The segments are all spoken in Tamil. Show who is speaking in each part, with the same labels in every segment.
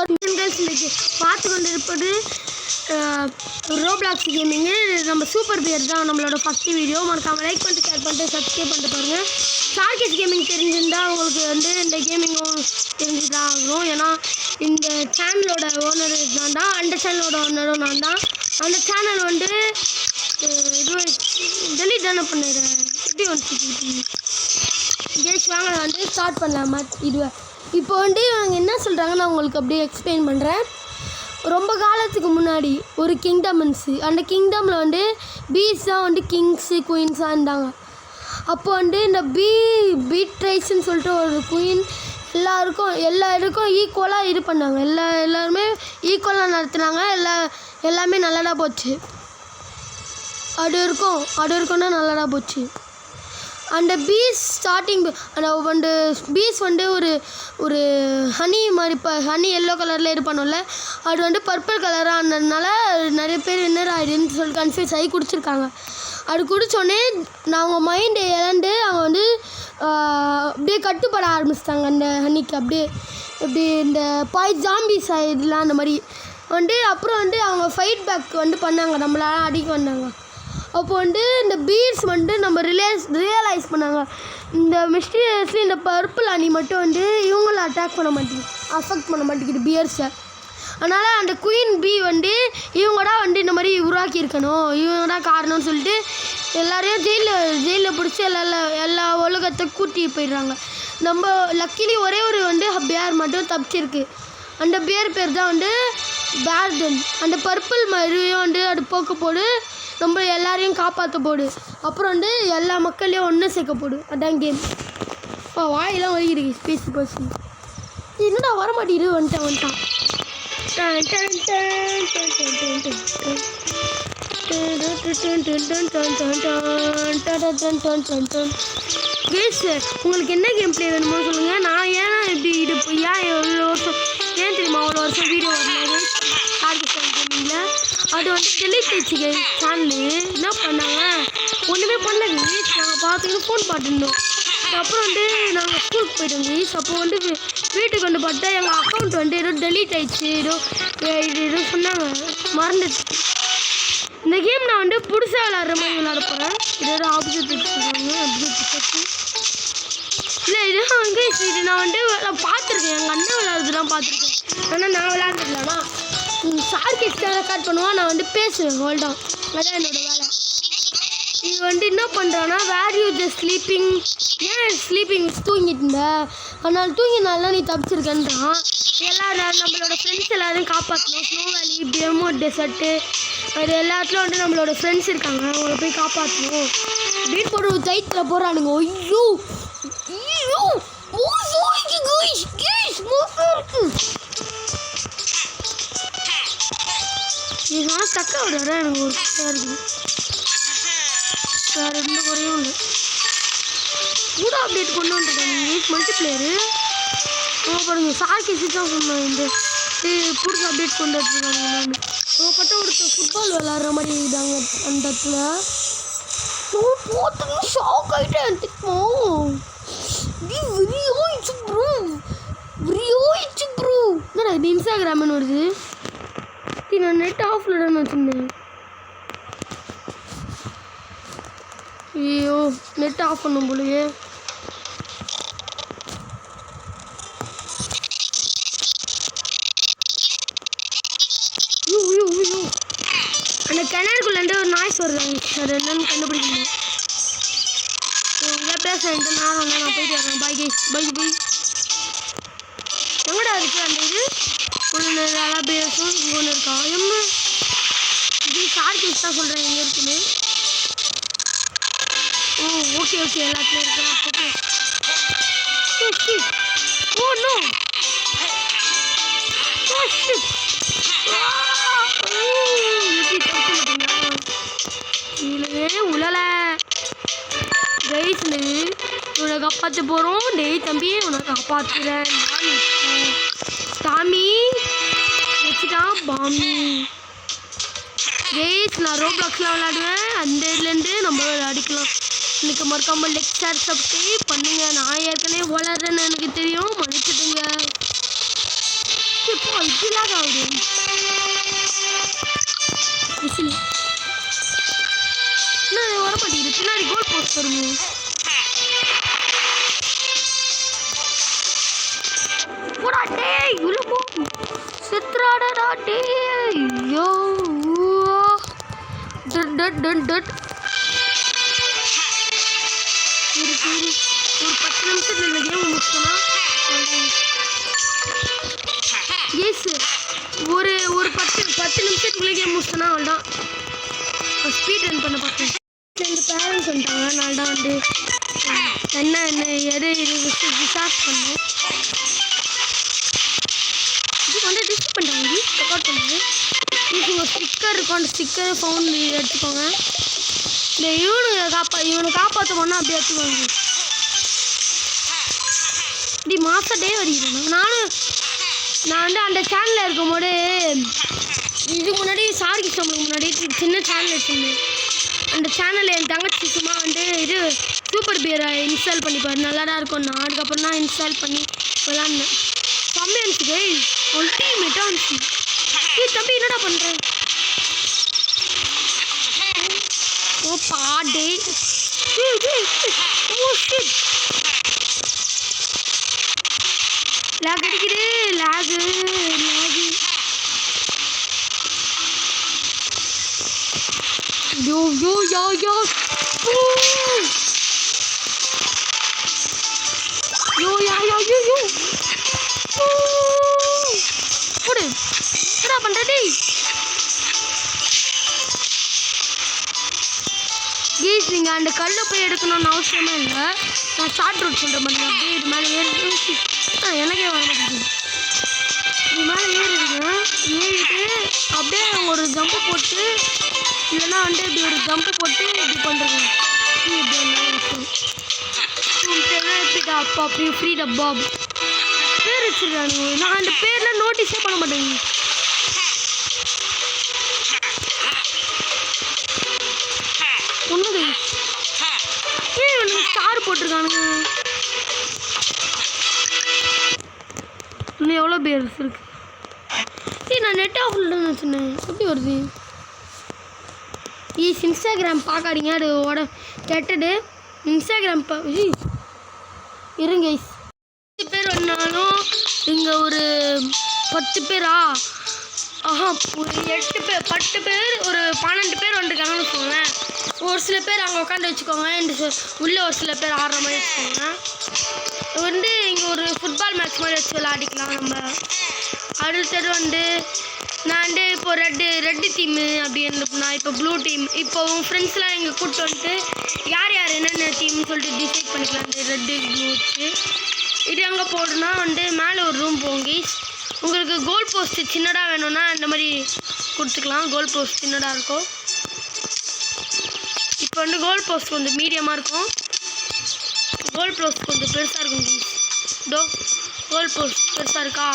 Speaker 1: இன்னைக்கு பார்த்து கொண்டு இருப்பது ரோப்ளாக்ஸ் கேமிங்கு. நம்ம சூப்பர் பியர் தான் நம்மளோட ஃபஸ்ட்டு வீடியோ. மறக்காமல் லைக் பண்ணிட்டு ஷேர் பண்ணிட்டு சப்ஸ்கிரைப் பண்ணிட்டு பாருங்கள். ஷார்கேஸ் கேமிங் தெரிஞ்சிருந்தால் உங்களுக்கு வந்து இந்த கேமிங்கும் தெரிஞ்சு தான் ஆகும். ஏன்னா இந்த சேனலோட ஓனர் நான் தான், அந்த சேனலோட ஓனரும் நான் தான். அந்த சேனல் வந்து இது டெலிட் தானே பண்ணிடுறேன். எப்படி வந்து கேஸ் வாங்க வந்து ஸ்டார்ட் பண்ணலாமா இது. இப்போ வந்து அவங்க என்ன சொல்கிறாங்க நான் உங்களுக்கு அப்படியே எக்ஸ்பிளைன் பண்ணுறேன். ரொம்ப காலத்துக்கு முன்னாடி ஒரு கிங்டம் இருந்துச்சு. அந்த கிங்டமில் வந்து பீஸ் தான் வந்து கிங்ஸு குயின்ஸாக இருந்தாங்க. அப்போ வந்து இந்த பீட்ரைஸ்ன்னு சொல்லிட்டு ஒரு குயின் எல்லாருக்கும் ஈக்குவலாக இது பண்ணாங்க. எல்லாருமே ஈக்குவலாக நடத்துனாங்க. எல்லாமே நல்லதாக போச்சு. அது இருக்கும்னா நல்லதாக போச்சு. அந்த பீஸ் ஸ்டார்டிங் அந்த பீஸ் வந்து ஒரு ஹனி மாதிரி ஹனி எல்லோ கலரில் இது பண்ணோம்ல, அது வந்து பர்பிள் கலராக ஆனதுனால நிறைய பேர் வின்னர் ஆகிடுன்னு சொல்லி கன்ஃபியூஸ் ஆகி குடிச்சிருக்காங்க. அது குடித்தோடனே அவங்க மைண்டை இழந்து அவங்க வந்து அப்படியே கட்டுப்பட ஆரம்பிச்சிட்டாங்க அந்த ஹனிக்கு. அப்படியே இந்த ஜாம்பிஸ் இதெல்லாம் அந்த மாதிரி வந்து அப்புறம் வந்து அவங்க ஃபைட் பேக் வந்து பண்ணாங்க, நம்மளால அடிக்க வந்தாங்க. அப்போ வந்து இந்த பீட்ஸ் வந்து நம்ம ரியலைஸ் பண்ணாங்க, இந்த மிஸ்டீரியஸ்லி இந்த பர்பிள் அணி மட்டும் வந்து இவங்கள அஃபெக்ட் பண்ண மாட்டேங்குது பியர்ஸை. அதனால் அந்த குயின் பீ வந்து இவங்க தான் வந்து இந்த மாதிரி உருவாக்கியிருக்கணும், இவங்க தான் காரணம்னு சொல்லிட்டு எல்லாரையும் ஜெயிலில் பிடிச்சி எல்லா உலகத்தை கூட்டி போயிடுறாங்க. நம்ம லக்கிலி ஒரே ஒரு வந்து பியர் மட்டும் தப்பிச்சிருக்கு. அந்த பியர் பேர் தான் வந்து பேர்டன். அந்த பர்பிள் மாதிரியும் வந்து அது போக்க போடு, நம்ம எல்லாரையும் காப்பாற்ற போடு, அப்புறம் வந்து எல்லா மக்களையும் ஒன்று சேர்க்க போடு. அதான் கேம். வாயெல்லாம் வலிக்குது பேசி என்னடா வர மாட்டேங்குது. வந்துட்டான் கேஸ். உங்களுக்கு என்ன கேம் பிளே வேணுமோ சொல்லுங்கள். நான் ஏன்னா இப்படி இது ஏன் எவ்வளோ வருஷம் ஏன் தெரியுமா அவ்வளோ வருஷம் வீடியோ வரல கேமிங்கில். அது வந்து டெலிட் ஆயிடுச்சு சேனலு. என்ன பண்ணாங்க, ஒன்றுமே பண்ணல கேஸ். நாங்கள் பார்த்துக்கிட்டு ஃபோன் பார்த்துருந்தோம். அப்புறம் வந்து நாங்கள் ஸ்கூலுக்கு போயிட்டோம் கேஸ். அப்போ வந்து வீட்டுக்கு வந்து பார்த்தா எங்கள் அக்கௌண்ட் வந்து ஏதோ டெலிட் ஆயிடுச்சு, ஏதோ சொன்னாங்க, மறந்துச்சு. இந்த கேம் நான் வந்து புதுசாக விளாட்ற மாதிரி விளாட போகிறேன். இது ஏதோ ஆப்ஜெக்ட் வச்சுருக்காங்க, இல்லை இதுதான் வந்து இது நான் வந்து பார்த்துருக்கேன், எங்கள் அண்ணன் விளாட்றதுலாம் பார்த்துருக்கேன். ஆனால் நான் விளாட்றதுலண்ணா ஷார்கேஸ் தான் ரெக்கார்ட் பண்ணுவான், நான் வந்து பேசுவேன் ஹோல்டாக. அதான் என்னோடய வேலை. இது வந்து என்ன பண்ணுறான்னா வேர் யூ ஜஸ்ட் ஸ்லீப்பிங், ஏன் ஸ்லீப்பிங் தூங்கிட்டு இருந்த, அதனால் தூங்கினாலாம் நீ தப்பிச்சிருக்கேன்றான். நம்மளோட ஃப்ரெண்ட்ஸ் எல்லாரையும் காப்பாற்றணும். ஸ்னோ வேலி, டெமோ டெசர்ட்டு, அது எல்லாத்துலையும் வந்து நம்மளோட ஃப்ரெண்ட்ஸ் இருக்காங்க, அவங்கள போய் காப்பாற்றணும் அப்படின்னு போட்டு ஒரு தைத்தில் போகிறானுங்க. ஐயோ இதெல்லாம் தக்க விட எனக்கு ஒரு இருக்குது. வேறு எந்த குறையும் இல்லை. கூட அப்டேட் கொண்டு வந்துருக்காங்க மல்டிப்ளேயரு. பாருங்க ஷார்கேஸ் தான் சொன்னேன். இந்த புதுசு அப்டேட் கொண்டு வந்துருக்காங்க. நான் பட்ட ஒருத்தர் ஃபுட்பால் விளாட்ற மாதிரி இருந்தாங்க அந்த இடத்துல. போட்டு ஷாக் ஆகிட்டேன். என்னடா இது இன்ஸ்டாகிராம்னு வருது. நான் நெட் ஆஃபில் தான் வச்சுருந்தேன். ஐயோ நெட் ஆஃப் பண்ணும் போலயே. அந்த கிணறுக்குள்ளேருந்து ஒரு நாய்ஸ் வருதாங்க, அது என்னன்னு கண்டுபிடிக்கணும். இங்கே பேச வேண்டிய நேரம் நான் போயிட்டு வரேன். Bye guys, bye. எங்கடா இருக்குது அந்த இது ஒன்று நல்லா பேசும். இங்கே ஒன்று இருக்கா எம்ம இது ஷார்கேஸ் தான் சொல்கிறேன் எங்கே இருக்குன்னு. ஓகே எல்லாத்துலேயும் இருக்கிறேன். ஓ நோ இல்லையே உழலை கைஸ். உன்னை காப்பாற்ற போகிறோம். டேய் தம்பி உன்னை காப்பாற்றுறேன் சாமி வச்சுட்டான் பாமி. கைஸ் நான் ரோப்ளாக்ஸ்லாம் விளாடுவேன். அந்த இதுலேருந்து நம்ம விளையாடிக்கலாம். எனக்கு மறக்காமல் லைக் ஷேர் சப்ஸ்கிரைப் பண்ணுங்கள். நான் ஏற்கனவே விளாட்றேன்னு எனக்கு தெரியும், மன்னிச்சிடுங்க. இப்போ இப்படிலாம் ஆகுது விசில் என்ன வர மாட்டேங்குது பின்னாடி கோல் போஸ்ட் வருங்க போடா டேய் உள்ள போ செத்ராடா டேய் யோ டட் டட் டட் டட் ஒரு 10 நிமிஷத்துல இந்த கேம் முடிச்சோம்னா எஸ் ஒரு 10 நிமிஷத்துக்குள்ளே கேம் முடிச்சோன்னா அவ்வளோதான் ஸ்பீட் ரன் பண்ண பார்த்தேன் எங்கள் பேரண்ட்ஸ் வந்துட்டாங்க அதனால தான் வந்து என்ன எது இது விசாரிச்சு பண்ணேன் இது வந்து டிஸ்ட் பண்ணிட்டாங்க ரெக்கார்ட் பண்ணுறது இதுக்கு ஒரு ஸ்டிக்கர் இருக்கும் அந்த ஸ்டிக்கரை ஃபவுண்ட் எடுத்துக்கோங்க இந்த இவனை காப்பாற்றோம்னா அப்படியே எடுத்துக்கோங்க இப்படி மாதட்டே வருகிறேன் நான் வந்து அந்த சேனலில் இருக்கும்போது இதுக்கு முன்னாடி சார்கி நம்மளுக்கு முன்னாடி சின்ன சேனல் வச்சுருந்தேன் அந்த சேனலில் என் தங்கச்சி சும்மா வந்து இது சூப்பர் பியரை இன்ஸ்டால் பண்ணிப்பார் நல்லா தான் இருக்கும் நான் அதுக்கப்புறம் தான் இன்ஸ்டால் பண்ணி விளாட்னேன் தம்பி அனுப்பிச்சு அல்டிமேட்டாக அனுப்பிச்சு தம்பி என்னடா பண்ணுறேன் ஓ பாடே ஓ ஷிட் லாக் அடிக்குது லாகு யோ யோ யா யா யோ யா யா யோ யோ போடு என்னடா பண்ற டேய் கேஸ் நீங்கள் அந்த கல்லை போய் எடுக்கணும்னு அவசியமே இல்லை நான் ஷார்ட் ரூட் சொல்கிற மாதிரி அப்படியே இது மேலே ஏறி எனக்கே வர மாட்டேங்குது இது மேலே ஏறிட்டு அப்படியே ஒரு ஜம்பு போட்டு இல்லைன்னா வந்து இப்படி ஒரு ஜம்பு போட்டு இப்படி பண்ணுறேன் இப்படி அப்பா அப்படியே ஃப்ரீ டப்பா பேர் வச்சுருக்கானுங்க நான் அந்த பேரில் நோட்டீஸே பண்ண மாட்டேங்க ஒன்று ஒன்று ஸ்டார் போட்டிருக்கானுங்க இன்னும் எவ்வளோ பேர் இருக்கு நான் நெட் ஆஃப் இல்லைன்னு வச்சுருந்தேன் எப்படி வருது இன்ஸ்டாகிராம் பார்க்காதீங்க அது கெட்டது இன்ஸ்டாகிராம் இருங்க 10 பேர் வந்தாலும் இங்கே ஒரு 10 பேரா ஒரு 8 பேர் 10 பேர் ஒரு 12 பேர் வந்துருக்காங்கன்னு வச்சுக்கோங்களேன் ஒரு சில பேர் அங்கே உட்காந்து வச்சுக்கோங்க உள்ளே ஒரு சில பேர் ஆடுற மாதிரி வச்சுக்கோங்க வந்து இங்கே ஒரு ஃபுட்பால் மேட்ச் மாதிரி வச்சு விளையாடிக்கலாம் நம்ம அடுத்தது வந்து நான் வந்து இப்போ ரெட்டு டீமு அப்படி இருந்தோம்னா இப்போ ப்ளூ டீம் இப்போ உன் ஃப்ரெண்ட்ஸ்லாம் இங்கே கூப்பிட்டு வந்துட்டு யார் என்னென்ன டீம்னு சொல்லிட்டு டிசைட் பண்ணிக்கலாம் இந்த ரெட்டு ப்ளூ வச்சு இது அங்கே போடுனா வந்து மேலே ஒரு ரூம் போங்க உங்களுக்கு கோல் போஸ்ட்டு சின்னதாக வேணும்னா இந்த மாதிரி கொடுத்துக்கலாம் கோல் போஸ்ட் சின்னதாக இருக்கும் இப்போ வந்து கோல் போஸ்ட் கொஞ்சம் மீடியமாக இருக்கும் கோல் போஸ்ட் கொஞ்சம் பெருசாக இருக்கும் இதோ கோல் போஸ்ட் பெருசாக இருக்கா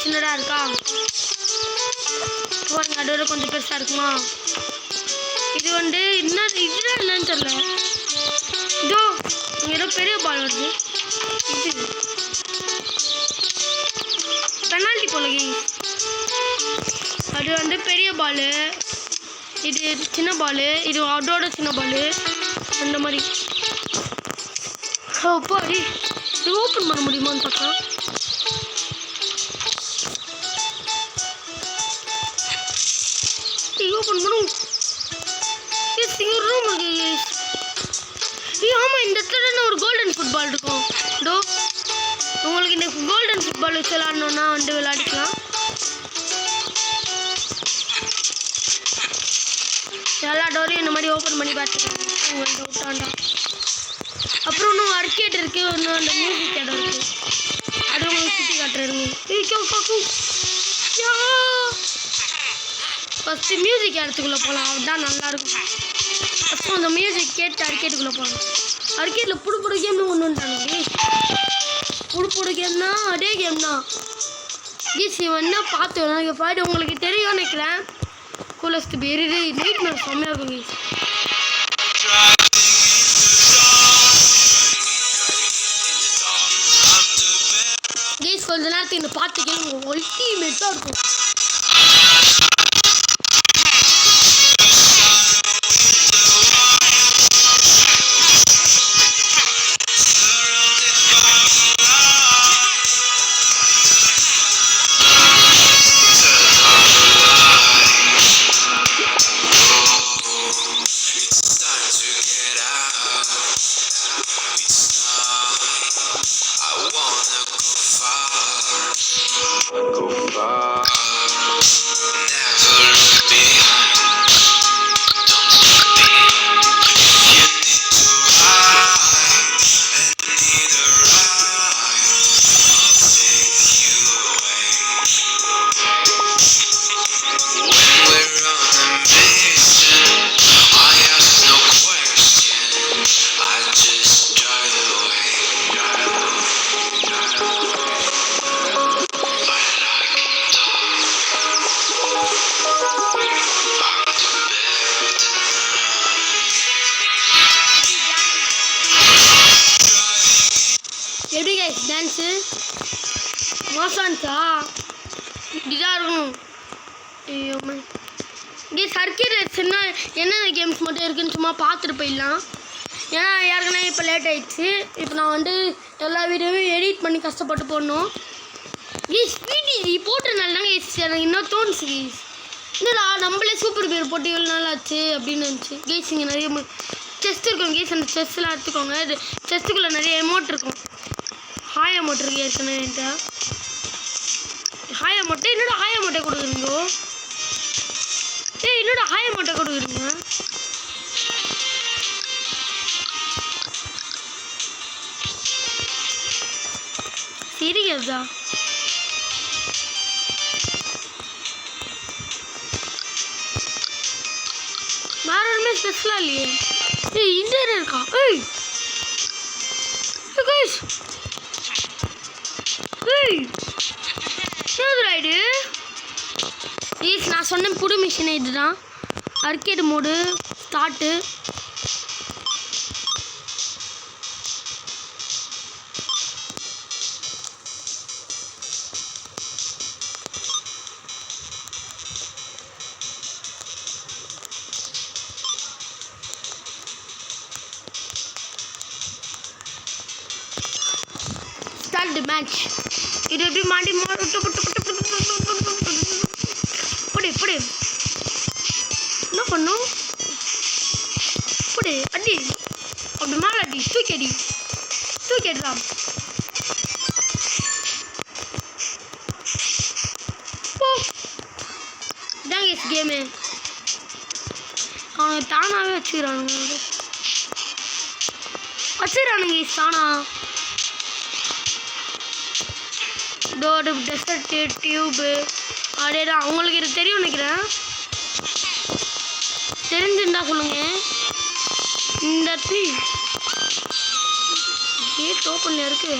Speaker 1: சின்னதாக இருக்கா பாருங்க அதோட கொஞ்சம் பெருசாக இருக்குமா இது வந்து இதுதான் என்னன்னு தெரியல இதோ இங்கே ஏதோ பெரிய பால் வருது இது பெனால்ட்டி போலகி அது வந்து பெரிய பால் இது சின்ன பால் இது அதோட சின்ன பால் அந்த மாதிரி பாடி இது ஓப்பன் பண்ண முடியுமான்னு பார்க்கலாம் ஓப்பன் பண்ணும் ரூம் ஆமாம் இந்த இடத்துல ஒரு கோல்டன் ஃபுட்பால் இருக்கும் டோ உங்களுக்கு இந்த கோல்டன் ஃபுட்பால் வச்சு விளாடணுன்னா வந்து விளையாடிக்கலாம் எல்லா டோரையும் இந்த மாதிரி ஓப்பன் பண்ணி பார்த்துக்கலாம் உங்கள்கிட்ட விட்டாண்டா அப்புறம் இன்னும் அர்கேட் இருக்குது இன்னும் அந்த மியூசிக் இடம் இருக்குது அது உங்களுக்கு சுற்றி காட்டுறேங்க ஃபஸ்ட்டு மியூசிக் இடத்துக்குள்ளே போகலாம் அதுதான் நல்லாயிருக்கும் ஃபஸ்ட்டு அந்த மியூசிக் கேட்டு அர்கேட்டுக்குள்ளே போகலாம் அர்கேட்டில் புடு கேம்னு ஒன்று வந்துட்டானுங்க புடு கேம்னா அதே கேம் தான் ஈஸி வந்து பார்த்து எனக்கு ஃபைட் உங்களுக்கு தெரியும் நினைக்கிறேன் கூலஸ்ட் பேர் இது நைட் மேலே செம்மையாக இருக்கும் கேஸ் கொஞ்ச பார்த்துக்கேன் அல்டிமேட்டாக இருக்கும். எப்படி கைஸ் டான்ஸு மோசான்ஸா இப்படிதான் இருக்கணும். ஐயோ இங்கே சர்க்கியூட் ரேஸ்னா என்னென்ன கேம்ஸ் மட்டும் இருக்குன்னு சும்மா பார்த்துட்டு போயிடலாம். ஏன்னா யாருக்குன்னா இப்போ லேட் ஆகிடுச்சு. இப்போ நான் வந்து எல்லா வீடியோவும் எடிட் பண்ணி கஷ்டப்பட்டு போடணும். ஸ்பீடி போட்டனால தாங்க எனக்கு இன்னும் தோணுச்சு கேஸ். இல்லைடா நம்மளே சூப்பர் பேர் போட்டு இவ்வளோ நாள் ஆச்சு அப்படின்னு இருந்துச்சு கேஸ். இங்கே நிறைய செஸ்ட் இருக்கும் கேஸ். அந்த செஸ்லாம் எடுத்துக்கோங்க. அது செஸ்ட்டுக்குள்ளே நிறைய எமௌண்ட் இருக்கும். ஹாய் அமௌண்ட் இருக்கு ஏற்கனவே என்கிட்ட. ஹாய் அமௌண்ட்டு என்னோட ஹாய் அமௌண்ட்டை கொடுக்குறீங்கோ. என்னோட ஹாய் அமௌண்ட்டை கொடுக்குறீங்க. சீரியஸா வேற ஒன்றுமே ஸ்பெஷலாக இல்லையே. இன்டர்வியூ இருக்கா. நான் சொன்ன புது மிஷின் இதுதான். Arcade mode start. Start the match. இது எப்படி மாடி புடி என்ன பண்ணும். புடி அடி அப்படி மேலே அடி தூக்கிடுறா. இதாங்க கேமு. அவனுக்கு தானாகவே வச்சுக்கிறானுங்க தானா. டோரு டெசர்ட்டு டியூபு அதே தான். அவங்களுக்கு இது தெரியும் நினைக்கிறேன். தெரிஞ்சுருந்தா சொல்லுங்க. இந்த கேட் ஓப்பனில் இருக்கு.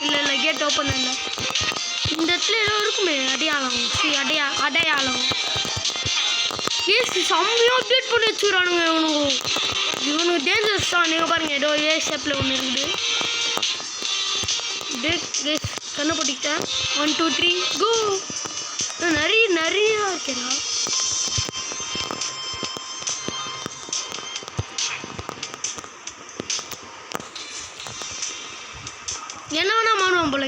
Speaker 1: இல்லை கேட் ஓப்பன் இல்லை. இந்த இடத்துல ஏதோ இருக்குமே அடையாளம். அடையாளம் செம்மையாக அப்டேட் பண்ணி வச்சுக்கிறானுங்க இவனுக்கு டேஞ்சரஸ் தான். நீங்கள் பாருங்கள் ஏதோ ஏ ஷேப்பில் ஒன்று இருக்குது. கண்ணை போட்டிக்கிட்டேன். 1 2 3 கோ. நிறைய இருக்கேடா. என்ன வேணா மாறுவான் போல.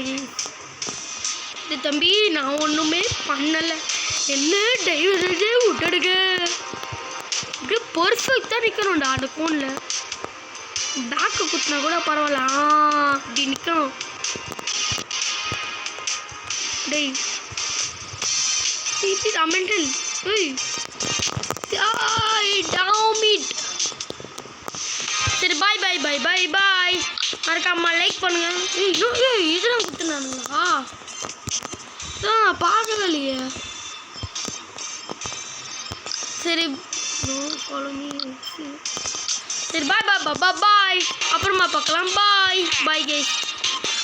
Speaker 1: இது தம்பி நான் ஒன்றுமே பண்ணலை. என்ன டைவர்ஸே விட்டுடுங்க. இப்படியே பர்ஃபெக்டாக நிற்கணும்டா அந்த ஃபோனில். பேக்கு குத்தினா கூட பரவாயில்ல. இப்படி நிற்கணும். டேய் மென்டல். சரி பாய். மறக்காம லைக் பண்ணுங்க. இதெல்லாம் குத்துனானுங்களா பார்க்கவே இல்லையே. சரி சரி பாய். அப்புறமா பார்க்கலாம். Bye guys.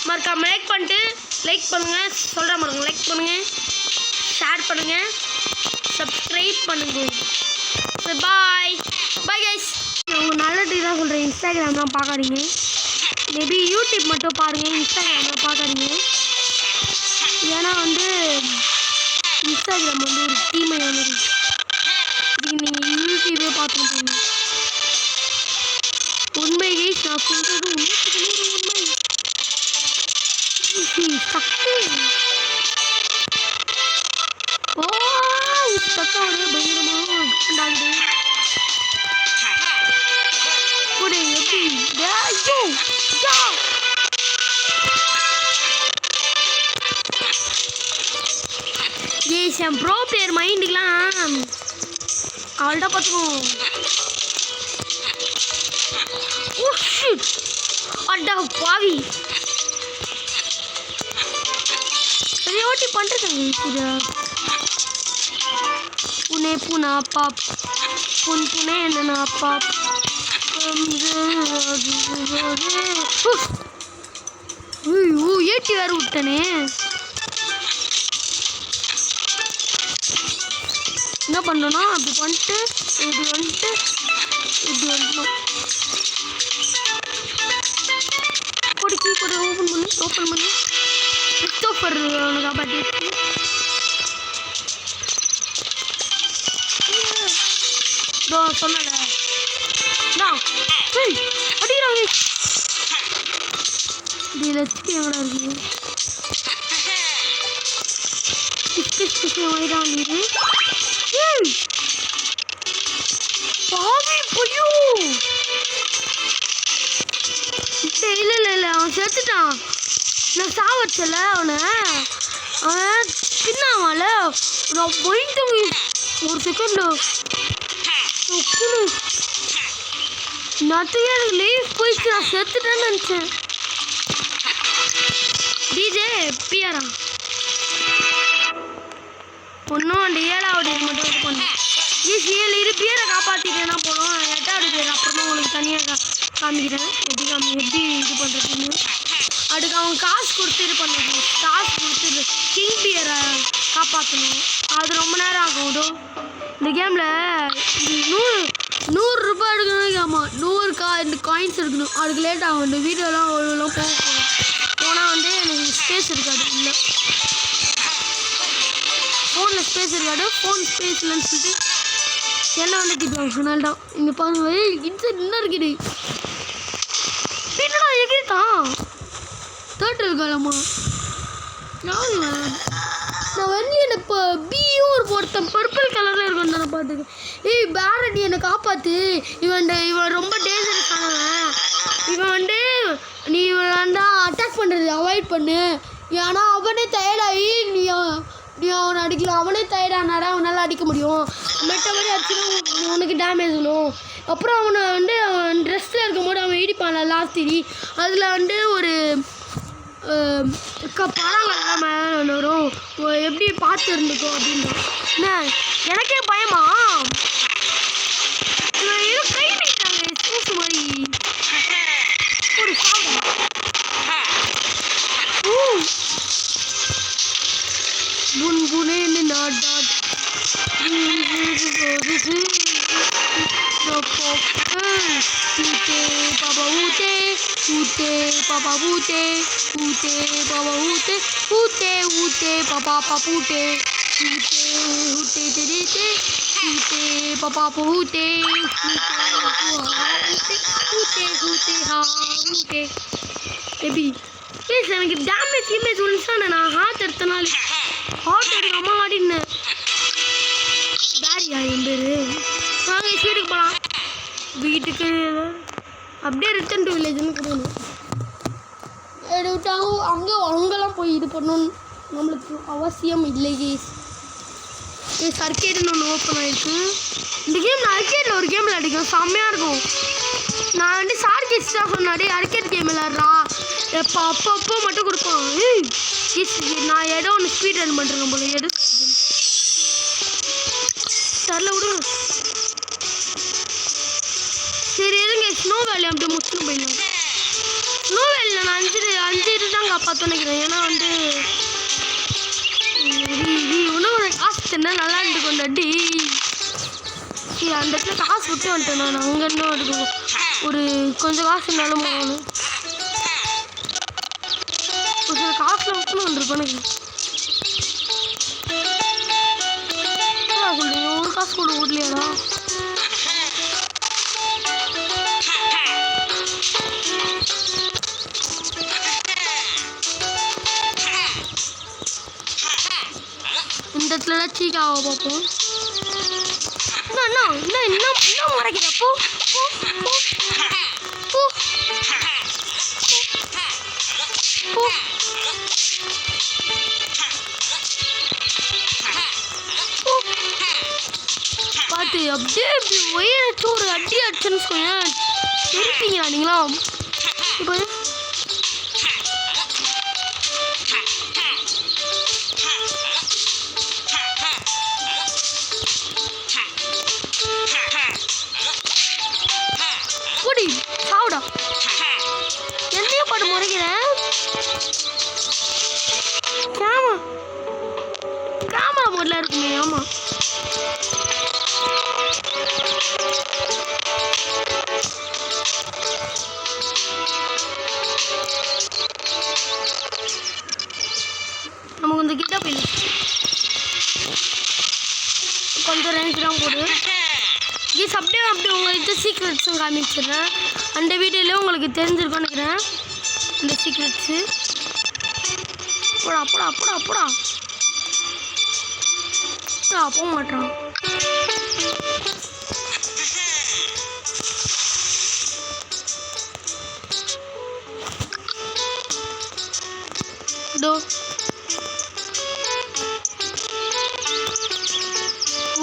Speaker 1: மறக்காம லைக் பண்ணுங்க. சொல்கிறேன் பாருங்க. லைக் பண்ணுங்க, ஷேர் பண்ணுங்க, சப்ஸ்கிரைப் பண்ணுங்க. சரி பாய் கைஸ். உங்கள் நல்லதுக்கு தான் சொல்கிறேன். இன்ஸ்டாகிராம் தான் பார்க்காதீங்க. மேபி யூடியூப் மட்டும் பாருங்கள். இன்ஸ்டாகிராம் தான் பார்க்காதீங்க. இன்ஸ்டாகிராம் வந்து ஒரு தீமையான இதுக்கு நீங்கள் யூடியூபே பார்த்துட்டு உண்மை கைஸ் நான் சொல்கிறது உண்மை சக்தி ஓ சத்தம் ஒரே பயங்கரமாக உண்டாகுது ஒரு எப்படி ஐயோ கைஸ் என் ப்ரோ பிளேயர் மைண்டுக்கெலாம் அவள்கிட்ட பார்த்துக்கோம் அட்டா பாவி ஓட்டி பண்ணிருக்காங்க புனே புனா பாப் புனே என்னன்னா பாப் ஏட்டி வேற விட்டனே என்ன பண்ணணும்னா அப்படி பண்ணிட்டு இப்படி வந்துட்டு இப்படி வந்துடும் கொடுக்கி கூட ஓப்பன் பண்ணி கிறிஸ்டோஃபர் அவனை காப்பாற்றிட்டு சொன்னல அடிக்கிறாங்க இது லட்சுமி எங்கடா இருக்குது வாங்கிடாங்க பாவி பொய்யோ இல்லை அவன் செத்துட்டான் நான் சாவச்சல அவனை அவன் தின்னாமல நான் போயிட்டு ஒரு செகண்ட் நட்டுவே எனக்கு லைஃப் போயிடுச்சு நான் செத்துட்டேன்னு நினச்சேன் டிஜே பிஆரா ஒன்றும் அந்த 7வது மட்டும் இது பண்ணேன் ஏழு பேரை காப்பாற்றிட்டேன்னா போதும் 8வது பேர் அப்புறமா உங்களுக்கு தனியாக காமிக்கிறேன் எப்படி இது பண்ணுறதுன்னு அதுக்கு அவங்க காசு கொடுத்து இது பண்ணுறது காசு கொடுத்து கிங் பியரை காப்பாற்றணும் அது ரொம்ப நேரம் ஆகும் இந்த கேமில் 100 ரூபாய் எடுக்கணும் ஆமாம் 100 இந்த காயின்ஸ் எடுக்கணும் அதுக்கு லேட் ஆகும் இந்த வீடியோலாம் அவ்வளோலாம் போனால் வந்து எனக்கு ஸ்பேஸ் இருக்காது இல்லை ஃபோனில் ஸ்பேஸ் இருக்காது ஃபோன் ஸ்பேஸ் இல்லைன்னு சொல்லிட்டு என்ன வந்து திட்டுவாங்க அதனால தான் இங்கே பாருங்க இன்சைட் என்ன இருக்குது பின்னா எகிரித்தான் தேட்டர் காலமா நான் வந்து இப்போ பியும் ஒருத்தன் பர்பிள் கலரில் இருக்கும் நான் பார்த்துக்கேன் ஏய் பேரட் என்னை காப்பாற்று இவன் ரொம்ப டேஞ்சரஸ் ஆனவன் இவன் வந்து நீ இவன் வந்து அட்டாக் பண்ணுறது அவாய்ட் பண்ணு ஏன்னா அவனே டயர்டாகி நீ அவனை அடிக்கலாம் அவனே டயர்டானாடா அவனால் அடிக்க முடியும் மெட்டபடி அடிச்சுன்னா உனக்கு டேமேஜ் வரும் அப்புறம் அவனை வந்து அவன் ட்ரெஸ்ஸில் இருக்கும்போது அவன் இடிப்பான்ல லாஸ்ட் இடி அதில் வந்து ஒரு பழங்கள்லாம் மேலே வரும் எப்படி பார்த்து இருந்துக்கோ அப்படின்ற என்ன எனக்கே பயமா ஏதோ கை நிற்கிறாங்க சூசு மாதிரி ஒரு சாப்பிடும் बुनबुने में नाट डाट ऊते पापा ऊते ऊते पापा ऊते ऊते पापा ऊते ऊते ऊते पापा पापूते ऊते ऊते तेरे ऊते पापा ऊते ऊते ऊते हाँ ऊते बेबी प्लीज எனக்கு டேமேஜ் இமேஜ் ஒன்றுச்சானே நான் ஹார்ட் எடுத்தனால ஹார்ட் எடுக்காம ஆடினேன் பேரியா என் பேர் வாங்க வீட்டுக்கு போகலாம் வீட்டுக்கு அப்படியே ரிட்டன் டு வில்லேஜ்னு கொடுக்கணும் எடுவிட்டாங்க அங்கெல்லாம் போய் இது பண்ணணும் நம்மளுக்கு அவசியம் இல்லை சர்க்கேட்னு ஒன்று ஓப்பன் ஆகிருக்கு இந்த கேம் நான் அர்கேட்டில் ஒரு கேம் விளையாடிக்கும் செம்மையாக இருக்கும் நான் வந்து சார்கேஸ் தான் சொன்னாடி அர்கேட் கேம் விளையாடுறா எப்போ அப்போ மட்டும் கொடுப்பான் நான் இடம் ஒன்று ஸ்பீட் ரன் பண்ணுறேன் போல எடு சரில விடுங்க சரி இருங்க ஸ்னோ வேலி அப்படி முடிச்சுன்னு போயிடலாம் ஸ்னோ வேலியில் நான் 5 இது தான் காப்பாற்ற நினைக்கிறேன் ஏன்னா வந்து இன்னும் ஒரு காசு தந்தா நல்லா இருந்து கொண்டாடி சரி அந்த இடத்துல காசு விட்டு வந்துட்டேன் நான் அங்கே இன்னும் இருக்கும் ஒரு கொஞ்சம் காசு இருந்தாலும் போகணும் ஒரு சில காசில் விட்டுன்னு வந்துருப்பேன் எனக்கு கூட ஓடலையாடா இந்த இடத்துல சீக்காவை பார்ப்போம் இன்னும் மறைக்கிற போ போ போ பார்த்து அப்படியே இப்படி ஒயரச்சு ஒரு அடி அடிச்சுன்னு சொன்னேன் தெரிப்பீங்களா நீங்களா இப்போ போடி சாவுடா என்னையும் பாட்டு முறைக்கிறேன் கேமரா மோட்ல இருக்குமே ஆமா நமக்கு இந்த கிட்ட போய் கொஞ்சம் ரேஞ்ச் தான் போடு ப்ளீஸ் அப்படியே உங்களுக்கு சீக்ரெட்ஸும் காமிச்சிடுறேன் அந்த வீடியோலேயே உங்களுக்கு தெரிஞ்சிருக்கும்னு நினைக்கிறேன் இந்த சீக்ரெட்ஸு போடா போடா போடா போடா போக மாட்டான் दो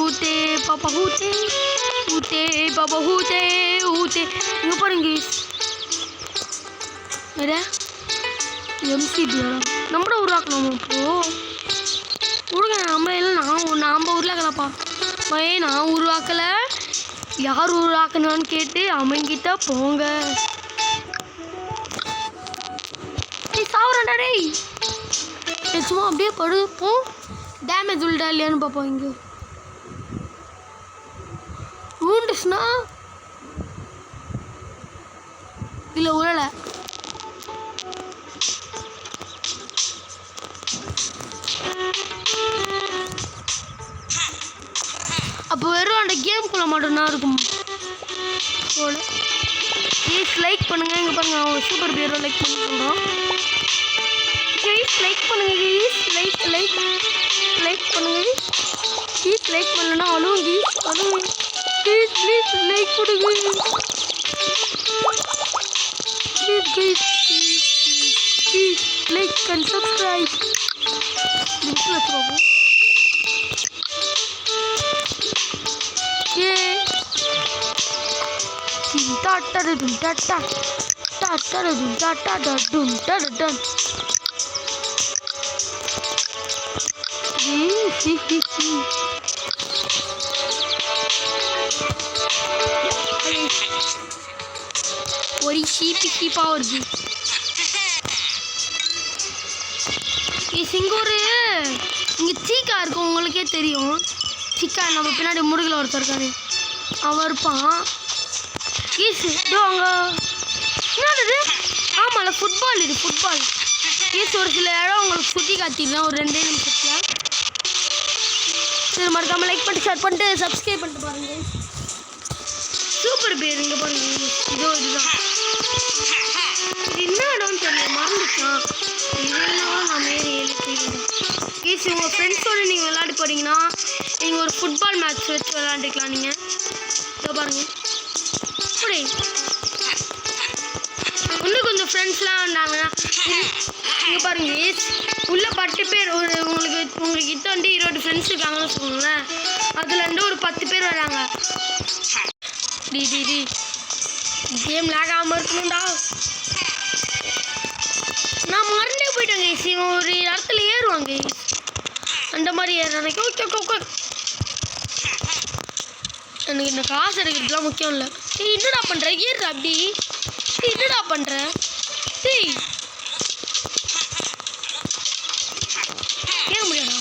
Speaker 1: ஊத்தே பாப்பா ஊத்தே ஊத்தே பாப்பா ஊத்தே ஊத்தே இங்கே பாருங்க வேற எம்சிபியா நம்மள உருவாக்கணும் இப்போ விடுங்க நம்ம எல்லாம் நாம் உருவாக்கலப்பா நான் உருவாக்கலை யார் உருவாக்கணும்னு கேட்டு அவங்கிட்ட போங்க சாவுறான்டா டேய் சும்மா அப்படியே படுப்போம் டேமேஜ் உள்ளடா இல்லையான்னு பார்ப்போம் இங்கே ஊண்டுச்சுன்னா இல்லை உழலை அப்போ வெறும் அந்த கேம்குள்ளே மட்டும்தான் இருக்கும் போல ப்ளீஸ் லைக் பண்ணுங்கள் இங்கே பாருங்கள் அவங்க சூப்பர் பேரோ லைக் பண்ணி சொல்கிறோம் ப்ளீஸ் லைக் பண்ணுங்கள் ப்ளீஸ் லைக் பண்ணுங்கள் ப்ளீஸ் லைக் பண்ணலன்னா அழுவுங்க ப்ளீஸ் லைக் கொடுங்க ப்ளீஸ் லைக் அண்ட் சப்ஸ்கிரைப் வச்சுருவோம் ஒரு ஷீப்பா வருது சிங்கூர் இங்கே சீக்கா இருக்கும் உங்களுக்கே தெரியும் சிக்கா நம்ம பின்னாடி முடுகில் ஒருத்தர் இருக்காரு அவன் இருப்பான் ஈஸ் இதோ அங்கே என்னது ஆமாம்ல ஃபுட்பால் இது ஃபுட்பால் ஈஸ் ஒரு சில இடம் உங்களுக்கு சுற்றி காட்டிடலாம் ஒரு 2 நிமிஷத்தில் சரி மறக்காமல் லைக் பண்ணிட்டு ஷேர் பண்ணிட்டு சப்ஸ்கிரைப் பண்ணிட்டு பாருங்கள் சூப்பர் பேர் இங்கே பாருங்கள் இதுதான் இது என்ன இடம்னு தெரியல மறந்துச்சான் இதெல்லாம் நான் மாரி ஈஸ் உங்கள் ஃப்ரெண்ட்ஸோடு நீங்கள் விளையாடி போகிறீங்கன்னா நீங்கள் ஒரு ஃபுட்பால் மேட்ச் வச்சு விளையாண்டுக்கலாம் நீங்கள் இதோ பாருங்கள் அப்படி இன்னும் கொஞ்சம் ஃப்ரெண்ட்ஸ்லாம் வந்தாங்கன்னா இங்கே பாருங்க உள்ள 10 பேர் உங்களுக்கு கிட்ட வந்து 20 ஃப்ரெண்ட்ஸ் இருக்காங்கன்னு வச்சுக்கோங்களேன் அதுலேருந்து ஒரு 10 பேர் வராங்க டி கேம் லேக் ஆகாமல் இருக்கணும்டா நான் மறந்தே போயிட்டேங்க இவன் ஒரு இடத்துல ஏறுவாங்க அந்த மாதிரி ஏறுறதுக்கு ஓகே எனக்கு இந்த காசு எடுக்கிறதுலாம் முக்கியம் இல்லை என்னடா பண்ணுற ஏறுற அப்படி என்னடா பண்ணுற ஏற முடியாதா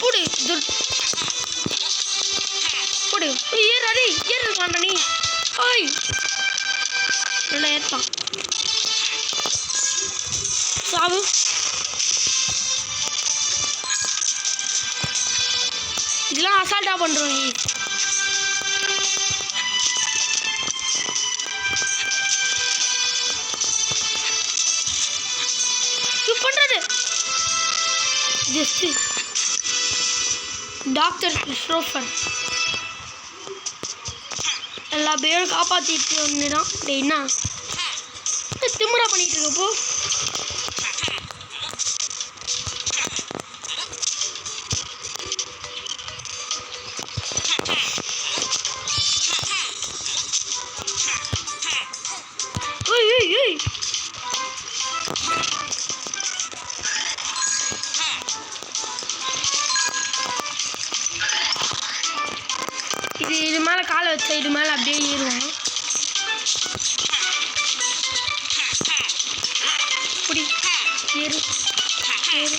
Speaker 1: போடு போடு ஏறாடி ஏறுறான்டா நீ ஓய் நல்லா ஏற்பான் சாவு இதெல்லாம் அசால்ட்டாக பண்ணுறோம். இது பண்ணுறது ஜஸ்ட்டு டாக்டர் கிறிஸ்டோஃபர் எல்லா பேரும் காப்பாற்றிட்டு வந்துதான். என்ன திமுறா பண்ணிட்டு இருக்கப்போ இது மேலே காலை வச்சா இது மேலே அப்படியே ஏறுவோம். இப்படி ஏறு ஏறு.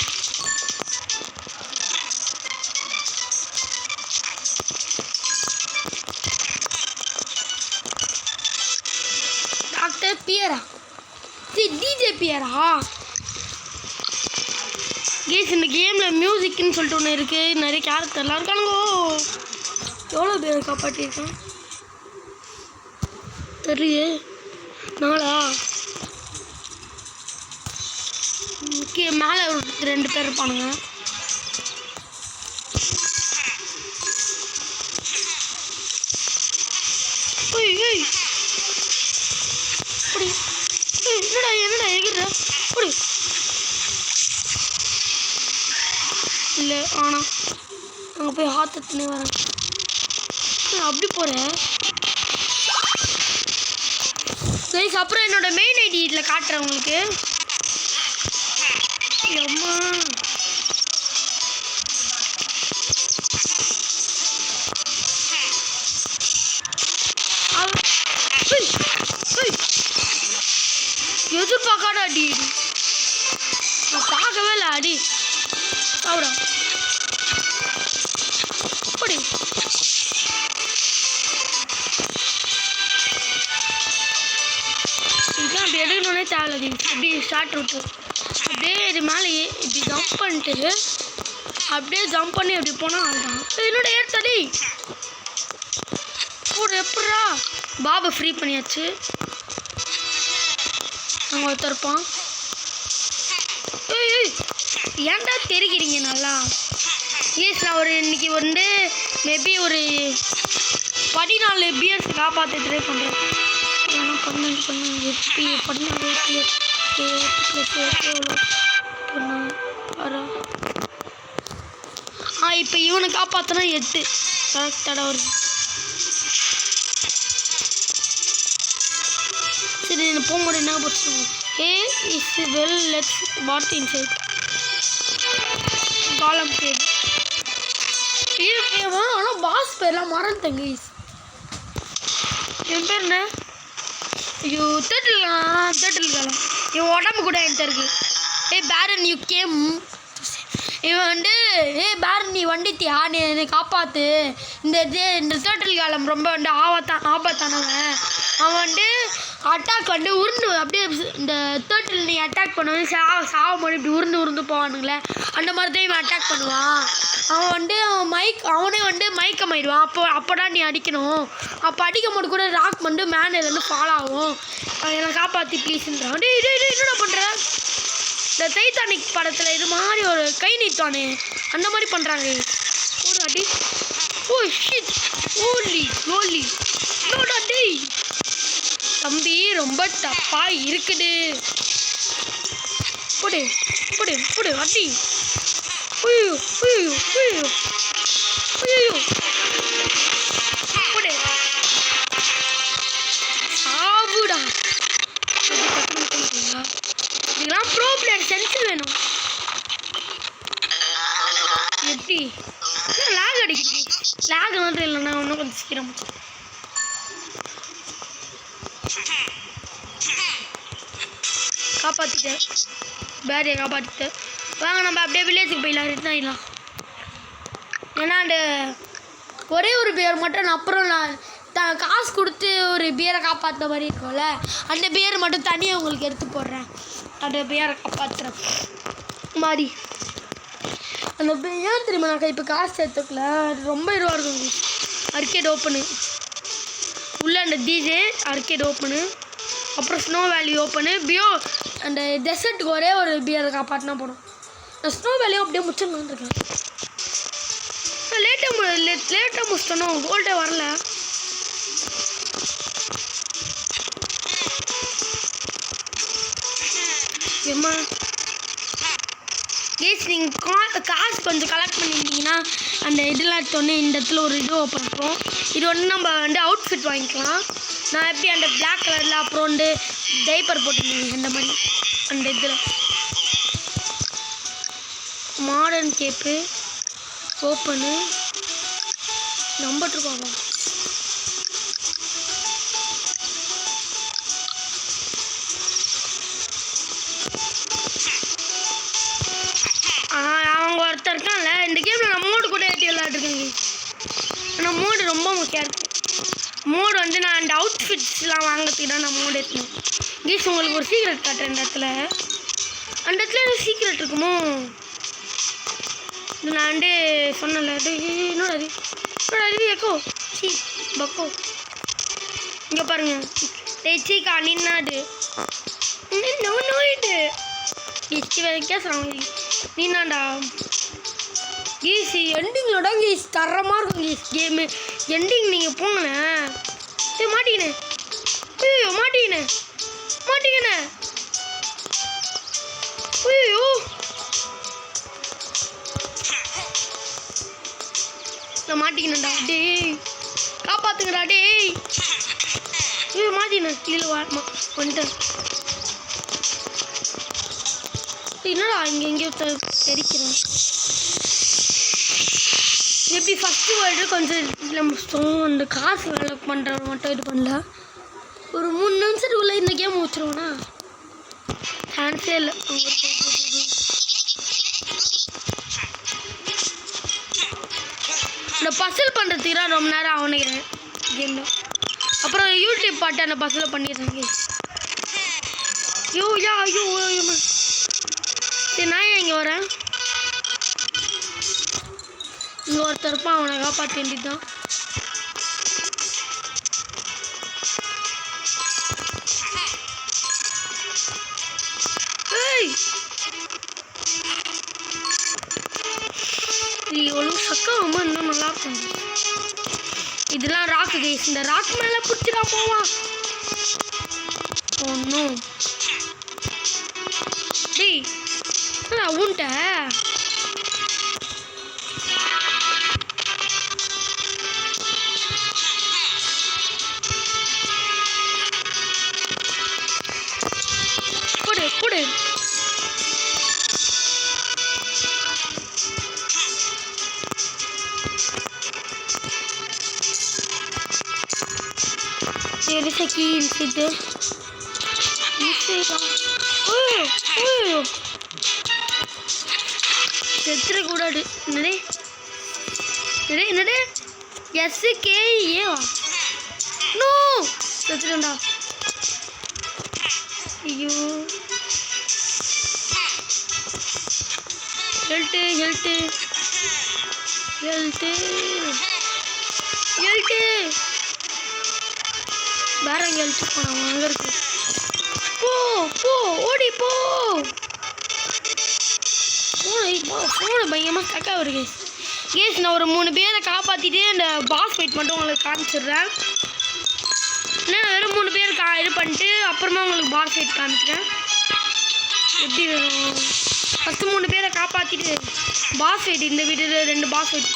Speaker 1: டாக்டர் பியரா, டிஜே பியரா. கேஸ் இந்த கேமில் மியூசிக்னு சொல்லிட்டு ஒன்று இருக்குது. நிறைய கேரக்டர்லாம் இருக்கானுங்கோ. எவ்வளோ பேர் காப்பாற்றிருக்கேன் தெரியலையே. நாளா மேலே 2 பேர் இருப்பானுங்க. என்னடா எகிற அப்படி இல்லை. ஆனால் அங்கே போய் ஹாத்தத்துனே வரேன். அப்படி போகிறேன். கைஸ் அப்புறம் என்னோட மெயின் ஐடி இதில் காட்டுறேன் உங்களுக்கு. அம்மா எதிர்பார்க்காத அடி. நான் பார்க்கவே இல்லை அடி. சாப்பிடா அப்படி இதுதான் அப்படி எடுக்கணுன்னே தேவையில்லை. இப்படி ஷார்ட் ரூட்டு அப்படியே இது மேலே இப்படி ஜம்ப் பண்ணிட்டு அப்படியே ஜம்ப் பண்ணி அப்படி போனால் அதுதான் என்னோட ஏற்கனவே ஒரு எப்படா பாபை ஃப்ரீ பண்ணியாச்சு. அங்கே ஒருத்தருப்பான். ஏன்டா தெரிகிறீங்க நல்லா. ஏஸ் நான் ஒரு இன்னைக்கு வந்து மேபி ஒரு 14 பியர்ஸ் காப்பாற்ற ட்ரை பண்ணுறேன். ஏன்னா 14 இப்போ இவனை காப்பாற்றினா 8 கரெக்டாக வருது. சரி நான் போகும்போது என்ன படிச்சுருவோம். Is well let's what inside column பேர். ஆனால் பாஸ் பேர்லாம் மறந்துட்டேங்க. என் பேர் என்ன? ஐயோ தேட்டல் காலம். இவன் உடம்பு கூட என்கிட்ட இருக்கு. பேரன் யூ கேம். இவன் வந்து பேரன் நீ வந்துட்டியா, நீ என்னை காப்பாற்று. இந்த தேட்டல் காலம் ரொம்ப வந்து ஆபத்தானவன். அவன் வந்து அட்டாக் வந்து உருண்டு அப்படியே இந்த தேட்டரில் நீ அட்டாக் பண்ணுவது சாவம்போது இப்படி உருண்டு போவானுங்களே, அந்த மாதிரி தான் இவன் அட்டாக் பண்ணுவான். அவன் வந்து அவனே வந்து மயக்கமாயிடுவான். அப்போதான் நீ அடிக்கணும். அப்போ அடிக்கும் போது கூட ராக் வந்து மேனேலேருந்து ஃபாலோ ஆகும். என்னை காப்பாற்றி ப்ளீஸ்ன்றான். என்னடா பண்ணுற? இந்த டைட்டானிக் படத்தில் இது மாதிரி ஒரு கை நீட்டானே அந்த மாதிரி பண்ணுறாங்க. ஒரு அடி. ஓ ஷிட் ஓலி ஓலி நோடா டேய் தம்பி ரொம்ப தப்பா இருக்குது. போடு போடு போடு அடி. ஐயோ ஐயோ ஐயோ ஐயோ போடு சாவுடா. இதெல்லாம் ப்ரோ பிளேயர் சென்ஸ் வேணும். எப்படி லாக் அடிக்குது? லாக் மட்டும் இல்லைன்னா இன்னும் கொஞ்சம் சீக்கிரம் காப்பாற்றிட்டேன். பேரியை காப்பாற்றிட்டேன். வாங்க நம்ம அப்படியே வில்லேஜுக்கு போயிடலாம். ரிட்டர்ன் ஆகிடலாம். ஏன்னா அந்த ஒரே ஒரு பியர் மட்டும் நான் அப்புறம் நான் காசு கொடுத்து ஒரு பியரை காப்பாற்ற மாதிரி இருக்கும்ல, அந்த பியர் மட்டும் தனியாக உங்களுக்கு எடுத்து போடுறேன். அந்த பியரை காப்பாற்றுறேன் மாதிரி அந்த ஏன் தெரியுமா நான் இப்போ காசு சேர்த்துக்கல, அது ரொம்ப இதுவாக இருக்கும். ஆர்கேட் ஓப்பனு உள்ள அந்த டிஜே ஆர்கேட் ஓப்பனு, அப்புறம் ஸ்னோ வேலி ஓப்பனு, பியோ அந்த டெசர்ட்டுக்கு ஒரே ஒரு பியரை காப்பாற்றினா போடும். நான் ஸ்னோ வேலியும் அப்படியே முடிச்சுன்னு இருக்கேன். லேட்டாக முடிச்சிட்டோம், கோல்டே வரல. ஏம்மா கேஸ் நீங்கள் காசு கொஞ்சம் கலெக்ட் பண்ணியிருந்தீங்கன்னா அந்த இதெல்லாம் எடுத்தோடனே இந்த இடத்துல ஒரு இது ஓப்பன் பண்ணுறோம். இது ஒன்று நம்ம வந்து அவுட்ஃபிட் வாங்கிக்கலாம். நான் எப்படி அந்த பிளாக் கலரில் அப்புறம் வந்து டைப்பர் போட்டுருந்தீங்க இந்த மாதிரி அந்த இதில் மாடர்ன் கேப்பு ஓப்பனு நம்பட்டுருப்பாங்க. அவங்க ஒருத்தர் இருக்கான்ல இந்த கேமில் நான் மோடு கூட ஏற்றி விளையாடுருக்கேங்க. ஆனால் மோடு ரொம்ப முக்கியம் இருக்கும். மோடு வந்து நான் அந்த அவுட்ஃபிட்ஸ்லாம் வாங்கிறதுக்கு தான் நான் மோடு ஏற்றணும். கீஸ் உங்களுக்கு ஒரு சீக்ரெட் காட்டுறேன். அந்த இடத்துல சீக்ரெட் இருக்குமோ நான் வந்து சொன்னல. என்னோட அது எக்கோ சீ பக்கோ இங்கே பாருங்க. சீக்கா நின்னாது நோயிட்டு கேட்குறாங்க. நீனாண்டா கீஸ் எண்டிங்களோட கீஸ் தரமாக இருக்கும். கீஸ் கேமு எண்டிங் நீங்கள் போங்களேன். மாட்டிக்கினேன் ஐயோ மாட்டிக்கினேன் ஐயோ நான் மாட்டிக்கினேன்டா. டேய் காப்பாற்றுங்கடா டேய். ஐயோ மாட்டினேன் கீழே வந்துட்டேன். என்னடா இங்கே எங்கேயோ தெரிக்கிறேன். எப்படி ஃபஸ்ட்டு வேர்ல்டு கொஞ்சம் முடிச்சிட்டோம். அந்த காசு வேலை பண்ணுறவங்க மட்டும் இது பண்ணல. ஒரு 3 நிமிஷத்துக்குள்ளே இந்த கேம் முடிச்சிருவோண்ணா சான்ஸே இல்லை. இந்த பசில் பண்ணுறதுக்கு தான் ரொம்ப நேரம் ஆகணுக்கிறேன் கேமில். அப்புறம் யூடியூப் பாட்டு அந்த பசில் பண்ணிடுறாங்க. ஐயோ சரி நான் இங்கே வரேன். இங்கே ஒருத்தர் இருப்பான், அவனை காப்பாற்ற வேண்டியது தான். இவ்வளோ சக்கம் இன்னும் நல்லா இருக்கும். இதெல்லாம் ராக்கு கேஸ். இந்த ராக் மேலே பிடிச்சிடா போவா. ஒன்றும் டேய் உன்ட்ட போடு சரி இது செத்துடக்கூடாது. என்னடே SKEவா நோ செத்துடா. ஐயோ ஹெல்ட்டு வேற எங்கே ஹெல்ட்டு போனாங்க. அங்கே இருக்கு. போ ஓடி போ. ஃபோனை பயங்கரமாக ஸ்டக்காக வருது கேஸ். நான் ஒரு 3 பேரை காப்பாற்றிட்டு இந்த பாஸ் ஃபைட் மட்டும் உங்களுக்கு காமிச்சிடுறேன். ஏன்னா வெறும் 3 பேர் இது பண்ணிட்டு அப்புறமா உங்களுக்கு பாஸ் ஃபைட் காமிக்கிறேன். எப்படி வரும் ஃபஸ்ட்டு 3 பேரை காப்பாற்றிட்டு பாஸ் ஃபைட் இந்த வீடியோவில் 2 பாஸ் ஃபைட்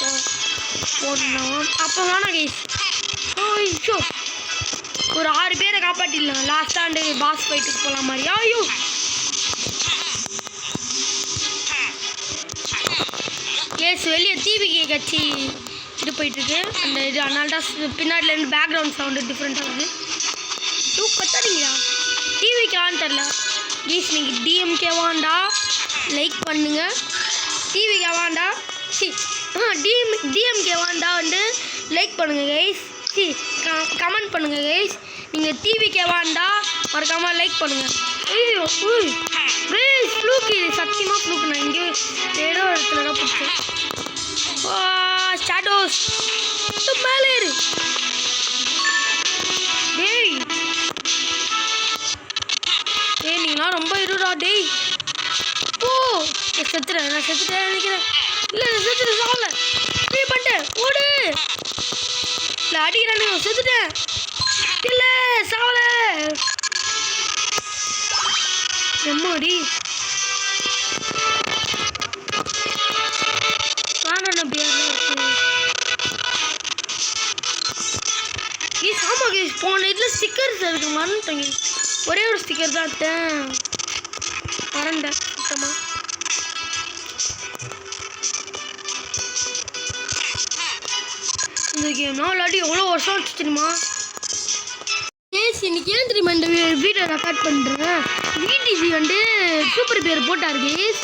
Speaker 1: போடணும். அப்போ வேணாம் கேஸ். ஐயோ ஒரு 6 பேரை காப்பாற்றிடலாம். லாஸ்ட்டாண்டு பாஸ் ஃபைட்டுக்கு போகலாம் மாதிரி. ஐயோ கேஸ் வெளியே டிவிக்கு கட்சி இது போயிட்டுருக்கு. அந்த இது அதனால தான் பின்னாடிலேருந்து பேக்ரவுண்ட் சவுண்டு டிஃப்ரெண்ட்டாக இருக்குது. கத்தாதீங்களா டிவிக்கான்னு தெரில கேஸ். நீங்கள் டிஎம்கேவாண்டா லைக் பண்ணுங்கள். டிவிக்கேவாண்டா டிஎம்கேவாண்டா வந்து லைக் பண்ணுங்கள் கைஸ். கமெண்ட் பண்ணுங்கள் கைஸ். நீங்கள் டிவிக்கேவாண்டா மறக்காமல் லைக் பண்ணுங்கள். ஐயோ கைஸ் ஃப்ளூக்கு இது சத்தியமாக ஃப்ளூக்கு. நான் இங்கே ஏதோ இடத்துல தான் பிடிச்சேன். செத்துறேன் நினைக்கிறேன். இல்லை செத்துட்டு சாவல ஃப்ரீ பண்ணிட்டேன் ஓடு. இல்லை அடிக்கிறானுங்க செத்துட்டேன். இல்லை சாவல எம்மாடி வேணாம் பேர் இருக்கு. ஆமா கேஸ் போன இதில் ஸ்டிக்கர்ஸ் இருக்கு மறந்துட்டேங்க. ஒரே ஒரு ஸ்டிக்கர் தான் மறந்தேன் சுத்தமாக. இந்த கேம்னா விளையாடி எவ்வளோ வருஷம் ஆச்சு தெரியுமா? கேஸ் இன்னைக்கு ஏன் தெரியுமா இந்த வீடியோ ரெக்கார்ட் பண்ணுறேன். விடிஜி வந்து சூப்பர் பேர் போட்டார் கேஸ்.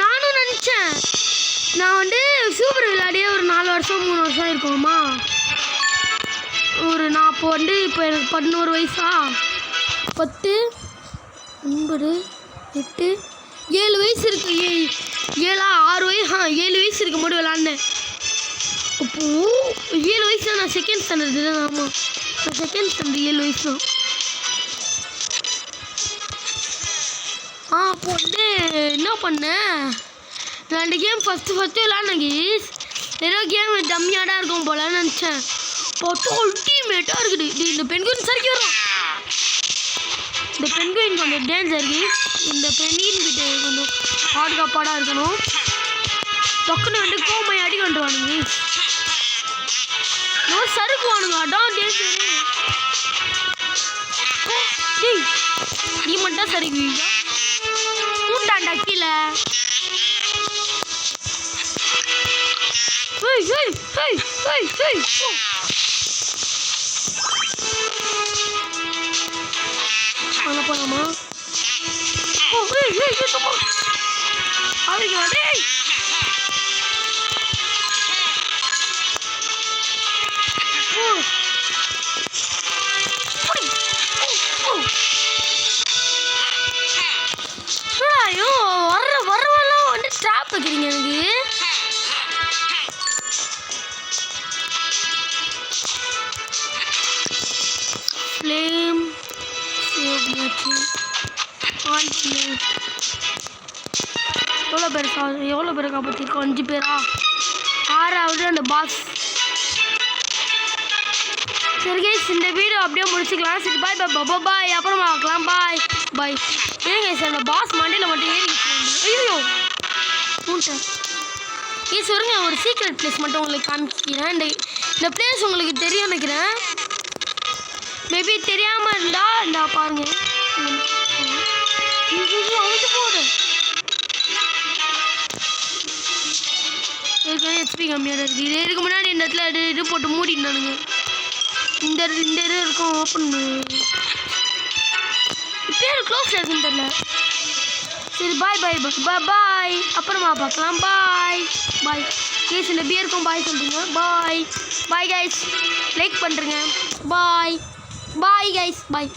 Speaker 1: நானும் நினச்சேன் நான் வந்து சூப்பர் விளையாடியே ஒரு 4 வருஷம் 3 வருஷம் இருக்குமா. நான் அப்போ வந்து இப்போ எனக்கு 11 வயசா 10 9 8 7 வயசு இருக்கு. 6 வயசு 7 வயசு இருக்கும் போது விளாண்டேன். இப்போது 7 வயசு தான். நான் செகண்ட் ஸ்டாண்டர்ட் தான். ஆமாம் நான் செகண்ட் ஸ்டாண்டர்ட் 7 வயசு தான். அப்போ வந்து என்ன பண்ணேன் 2 கேம் ஃபஸ்ட்டு விளாண்டேன் கேஸ். ஏதோ கேம் டம்மியாடாக இருக்கும் போலன்னு நினச்சேன். பார்த்தா அல்டிமேட்டாக இருக்குது. இந்த பெண்குயின் சரிக்கு வரும். இந்த பெண்குயின் கொஞ்சம் டேஞ்சர் கேஸ். இந்த பெண்ணின் கிட்ட கொஞ்சம் பாதுகாப்பாடாக இருக்கணும். டக்குன்னு வந்து கோமை அடி கொண்டுருவானுங்க. இன்னும் சறுக்குவானுங்க. அதான் டேஞ்சரு. டேய் நீ மட்டும் சறுக்குவீங்க மூட்டாண்டா கீழே. அங்கே போகலாமா? அவருக்கு வரவெல்லாம் வந்து ஸ்டாப் வைக்கிறீங்க எனக்கு. ஃப்ளேம் எவ்வளோ பேர் காப்பாற்றிருக்கோம்? 5 பேரா? 6வது அந்த பாஸ். சரி கைஸ் இந்த வீடியோ அப்படியே முடிச்சுக்கலாம். சரி பாய் பாய் பாய் அப்புறமா பார்க்கலாம். பாய் பாய். ஏன் கைஸ் அந்த பாஸ் மண்டையில் மட்டும் ஏறி ஐயோ மூட்டை கைஸ் வருங்க. ஒரு சீக்ரெட் பிளேஸ் மட்டும் உங்களுக்கு காமிக்கிறேன். இந்த பிளேஸ் உங்களுக்கு தெரியும் நினைக்கிறேன். மேபி தெரியாமல் இருந்தால் இந்த பாருங்க அவுட்டு போடு. ஹெச்பி கம்மியாக இருக்குது. இதுக்கு முன்னாடி இந்த இடத்துல இது போட்டு மூடினானுங்க. இந்த இது இருக்கும் ஓப்பன் பேர் க்ளோஸில் இருக்குன்னு தெரியல. சரி பாய் பாய் பாய் பாய் அப்புறமா பார்க்கலாம். பாய் பாய் கேஸ் இந்த பியருக்கும் பாய் சொல்லுங்க. பாய் பாய் கைஸ் லைக் பண்ணுறேங்க. பாய் பாய் கைஸ் பாய்.